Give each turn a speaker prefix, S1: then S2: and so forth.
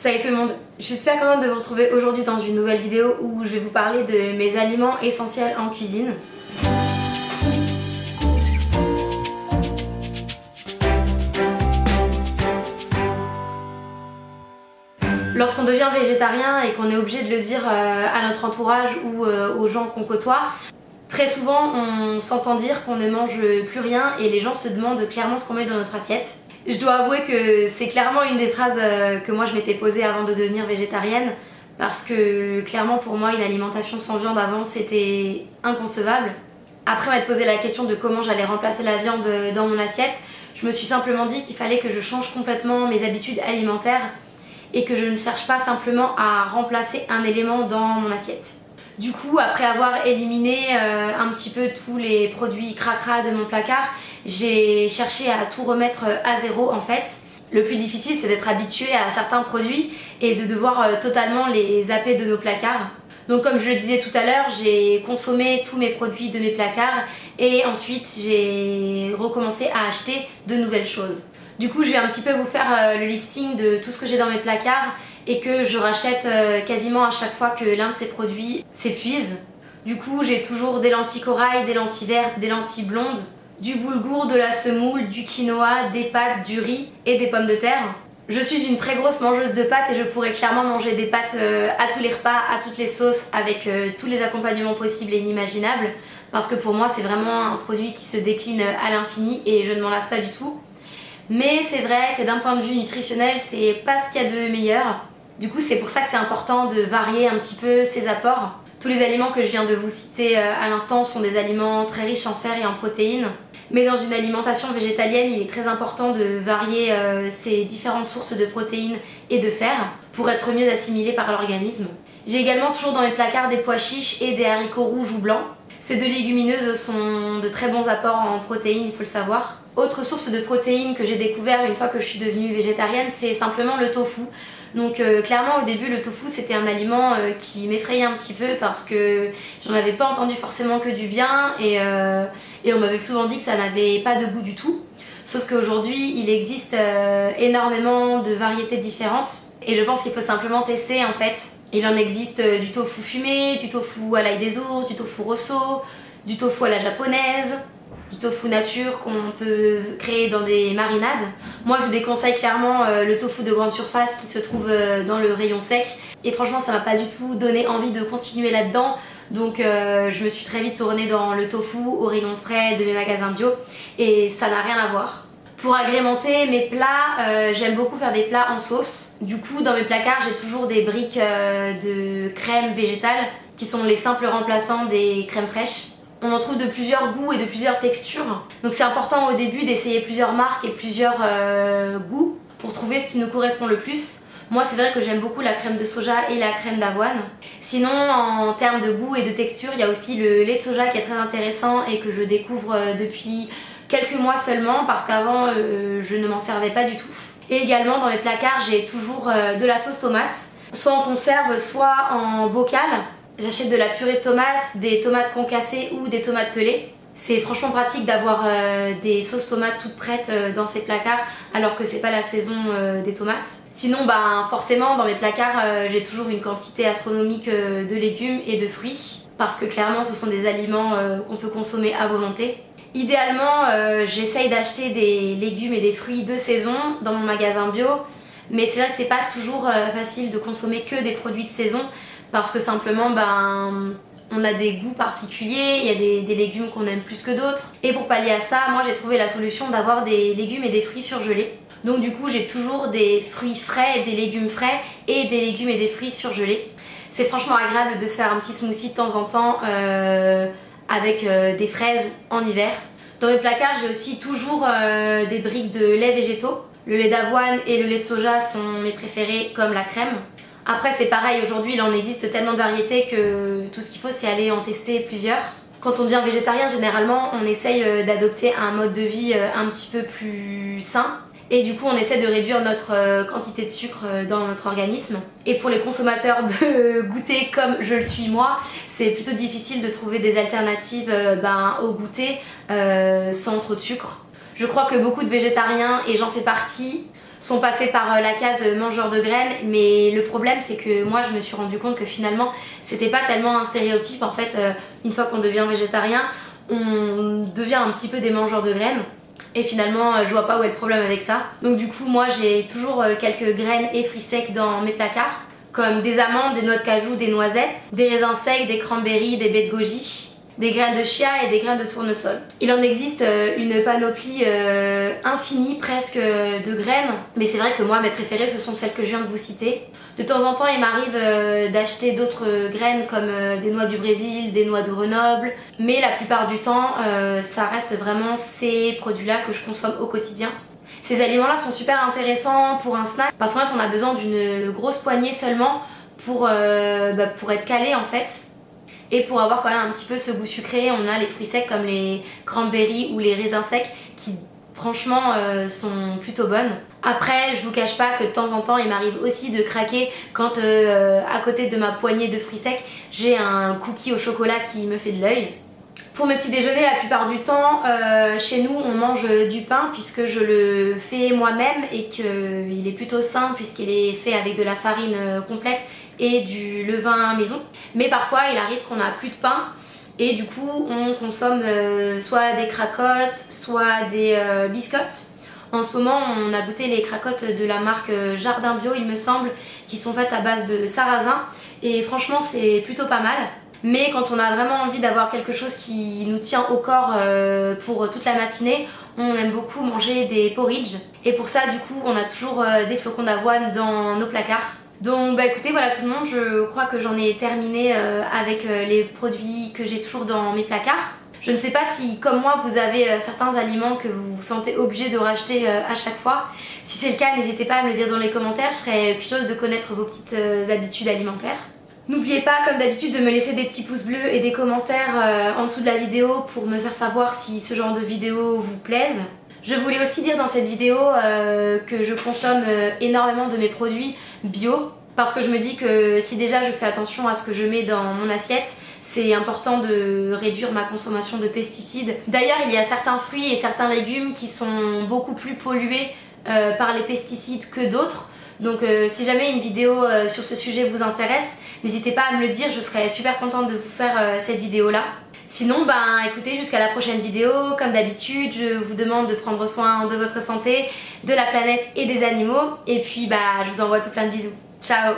S1: Salut tout le monde, je suis super contente de vous retrouver aujourd'hui dans une nouvelle vidéo où je vais vous parler de mes aliments essentiels en cuisine. Lorsqu'on devient végétarien et qu'on est obligé de le dire à notre entourage ou aux gens qu'on côtoie, très souvent on s'entend dire qu'on ne mange plus rien et les gens se demandent clairement ce qu'on met dans notre assiette. Je dois avouer que c'est clairement une des phrases que moi je m'étais posée avant de devenir végétarienne, parce que clairement pour moi une alimentation sans viande avant c'était inconcevable. Après m'être posé la question de comment j'allais remplacer la viande dans mon assiette, je me suis simplement dit qu'il fallait que je change complètement mes habitudes alimentaires et que je ne cherche pas simplement à remplacer un élément dans mon assiette. Du coup, après avoir éliminé un petit peu tous les produits cracra de mon placard, j'ai cherché à tout remettre à zéro en fait. Le plus difficile, c'est d'être habitué à certains produits et de devoir totalement les zapper de nos placards. Donc comme je le disais tout à l'heure, j'ai consommé tous mes produits de mes placards et ensuite j'ai recommencé à acheter de nouvelles choses. Du coup, je vais un petit peu vous faire le listing de tout ce que j'ai dans mes placards et que je rachète quasiment à chaque fois que l'un de ces produits s'épuise. Du coup, j'ai toujours des lentilles corail, des lentilles vertes, des lentilles blondes, du boulgour, de la semoule, du quinoa, des pâtes, du riz et des pommes de terre. Je suis une très grosse mangeuse de pâtes et je pourrais clairement manger des pâtes à tous les repas, à toutes les sauces, avec tous les accompagnements possibles et inimaginables, parce que pour moi c'est vraiment un produit qui se décline à l'infini et je ne m'en lasse pas du tout. Mais c'est vrai que d'un point de vue nutritionnel, c'est pas ce qu'il y a de meilleur. Du coup, c'est pour ça que c'est important de varier un petit peu ses apports. Tous les aliments que je viens de vous citer à l'instant sont des aliments très riches en fer et en protéines. Mais dans une alimentation végétalienne, il est très important de varier ces différentes sources de protéines et de fer pour être mieux assimilées par l'organisme. J'ai également toujours dans mes placards des pois chiches et des haricots rouges ou blancs. Ces deux légumineuses sont de très bons apports en protéines, il faut le savoir. Autre source de protéines que j'ai découvert une fois que je suis devenue végétarienne, c'est simplement le tofu. Donc clairement au début le tofu c'était un aliment qui m'effrayait un petit peu parce que j'en avais pas entendu forcément que du bien et on m'avait souvent dit que ça n'avait pas de goût du tout. Sauf qu'aujourd'hui il existe énormément de variétés différentes et je pense qu'il faut simplement tester en fait. Il en existe du tofu fumé, du tofu à l'ail des ours, du tofu rosso, du tofu à la japonaise, du tofu nature qu'on peut créer dans des marinades. Moi je vous déconseille clairement le tofu de grande surface qui se trouve dans le rayon sec et franchement ça m'a pas du tout donné envie de continuer là-dedans, donc je me suis très vite tournée dans le tofu au rayon frais de mes magasins bio et ça n'a rien à voir. Pour agrémenter mes plats, j'aime beaucoup faire des plats en sauce. Du coup dans mes placards j'ai toujours des briques de crème végétale qui sont les simples remplaçants des crèmes fraîches. On en trouve de plusieurs goûts et de plusieurs textures. Donc c'est important au début d'essayer plusieurs marques et plusieurs goûts pour trouver ce qui nous correspond le plus. Moi c'est vrai que j'aime beaucoup la crème de soja et la crème d'avoine. Sinon en termes de goût et de texture, il y a aussi le lait de soja qui est très intéressant et que je découvre depuis quelques mois seulement parce qu'avant je ne m'en servais pas du tout. Et également dans mes placards j'ai toujours de la sauce tomate, soit en conserve soit en bocal. J'achète de la purée de tomates, des tomates concassées ou des tomates pelées. C'est franchement pratique d'avoir des sauces tomates toutes prêtes dans ces placards alors que c'est pas la saison des tomates. Sinon forcément dans mes placards j'ai toujours une quantité astronomique de légumes et de fruits parce que clairement ce sont des aliments qu'on peut consommer à volonté. Idéalement j'essaye d'acheter des légumes et des fruits de saison dans mon magasin bio, mais c'est vrai que c'est pas toujours facile de consommer que des produits de saison parce que simplement on a des goûts particuliers, il y a des légumes qu'on aime plus que d'autres. Et pour pallier à ça, moi j'ai trouvé la solution d'avoir des légumes et des fruits surgelés. Donc du coup j'ai toujours des fruits frais et des légumes frais et des légumes et des fruits surgelés. C'est franchement agréable de se faire un petit smoothie de temps en temps avec des fraises en hiver. Dans mes placards j'ai aussi toujours des briques de lait végétaux. Le lait d'avoine et le lait de soja sont mes préférés comme la crème. Après c'est pareil, aujourd'hui il en existe tellement de variétés que tout ce qu'il faut c'est aller en tester plusieurs. Quand on devient végétarien généralement on essaye d'adopter un mode de vie un petit peu plus sain et du coup on essaie de réduire notre quantité de sucre dans notre organisme. Et pour les consommateurs de goûter comme je le suis moi, c'est plutôt difficile de trouver des alternatives au goûter sans trop de sucre. Je crois que beaucoup de végétariens, et j'en fais partie, sont passés par la case mangeur de graines, mais le problème c'est que moi je me suis rendu compte que finalement c'était pas tellement un stéréotype. En fait, une fois qu'on devient végétarien, on devient un petit peu des mangeurs de graines. Et finalement, je vois pas où est le problème avec ça. Donc du coup, moi j'ai toujours quelques graines et fruits secs dans mes placards, comme des amandes, des noix de cajou, des noisettes, des raisins secs, des cranberries, des baies de goji, des graines de chia et des graines de tournesol. Il en existe une panoplie infinie presque de graines, mais c'est vrai que moi mes préférées ce sont celles que je viens de vous citer. De temps en temps il m'arrive d'acheter d'autres graines comme des noix du Brésil, des noix de Grenoble, mais la plupart du temps ça reste vraiment ces produits-là que je consomme au quotidien. Ces aliments-là sont super intéressants pour un snack parce qu'en fait on a besoin d'une grosse poignée seulement pour être calé en fait. Et pour avoir quand même un petit peu ce goût sucré, on a les fruits secs comme les cranberries ou les raisins secs qui franchement sont plutôt bonnes. Après, je vous cache pas que de temps en temps il m'arrive aussi de craquer quand à côté de ma poignée de fruits secs j'ai un cookie au chocolat qui me fait de l'œil. Pour mes petits déjeuners, la plupart du temps, chez nous on mange du pain puisque je le fais moi-même et qu'il est plutôt sain puisqu'il est fait avec de la farine complète et du levain maison. Mais parfois il arrive qu'on n'a plus de pain et du coup on consomme soit des cracottes, soit des biscottes. En ce moment on a goûté les cracottes de la marque Jardin Bio il me semble, qui sont faites à base de sarrasin et franchement c'est plutôt pas mal. Mais quand on a vraiment envie d'avoir quelque chose qui nous tient au corps pour toute la matinée, on aime beaucoup manger des porridge. Et pour ça du coup on a toujours des flocons d'avoine dans nos placards. Donc bah écoutez, voilà tout le monde, je crois que j'en ai terminé avec les produits que j'ai toujours dans mes placards. Je ne sais pas si comme moi vous avez certains aliments que vous vous sentez obligé de racheter à chaque fois. Si c'est le cas, n'hésitez pas à me le dire dans les commentaires, je serais curieuse de connaître vos petites habitudes alimentaires. N'oubliez pas comme d'habitude de me laisser des petits pouces bleus et des commentaires en dessous de la vidéo pour me faire savoir si ce genre de vidéo vous plaise. Je voulais aussi dire dans cette vidéo que je consomme énormément de mes produits bio parce que je me dis que si déjà je fais attention à ce que je mets dans mon assiette, c'est important de réduire ma consommation de pesticides. D'ailleurs, il y a certains fruits et certains légumes qui sont beaucoup plus pollués par les pesticides que d'autres. Donc si jamais une vidéo sur ce sujet vous intéresse, n'hésitez pas à me le dire, je serais super contente de vous faire cette vidéo là. Sinon, écoutez, jusqu'à la prochaine vidéo. Comme d'habitude, je vous demande de prendre soin de votre santé, de la planète et des animaux. Et puis, je vous envoie tout plein de bisous. Ciao!